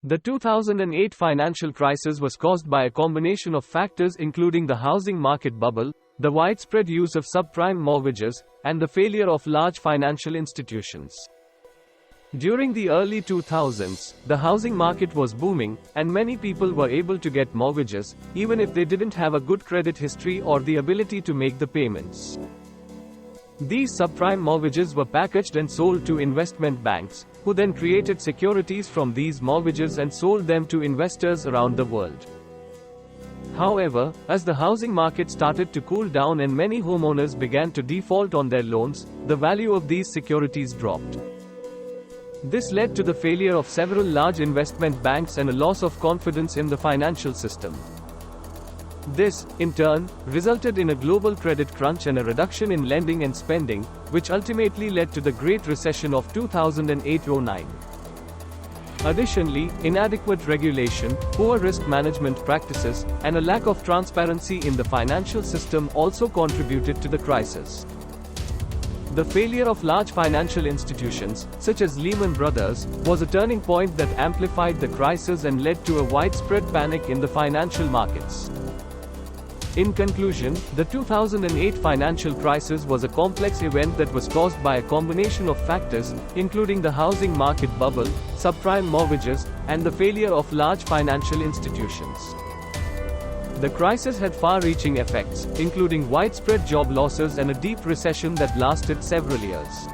The 2008 financial crisis was caused by a combination of factors including the housing market bubble, the widespread use of subprime mortgages, and the failure of large financial institutions. During the early 2000s, the housing market was booming, and many people were able to get mortgages, even if they didn't have a good credit history or the ability to make the payments. These subprime mortgages were packaged and sold to investment banks, who then created securities from these mortgages and sold them to investors around the world. However, as the housing market started to cool down and many homeowners began to default on their loans, the value of these securities dropped. This led to the failure of several large investment banks and a loss of confidence in the financial system. This, in turn, resulted in a global credit crunch and a reduction in lending and spending, which ultimately led to the Great Recession of 2008-09. Additionally, inadequate regulation, poor risk management practices, and a lack of transparency in the financial system also contributed to the crisis. The failure of large financial institutions, such as Lehman Brothers, was a turning point that amplified the crisis and led to a widespread panic in the financial markets. In conclusion, the 2008 financial crisis was a complex event that was caused by a combination of factors, including the housing market bubble, subprime mortgages, and the failure of large financial institutions. The crisis had far-reaching effects, including widespread job losses and a deep recession that lasted several years.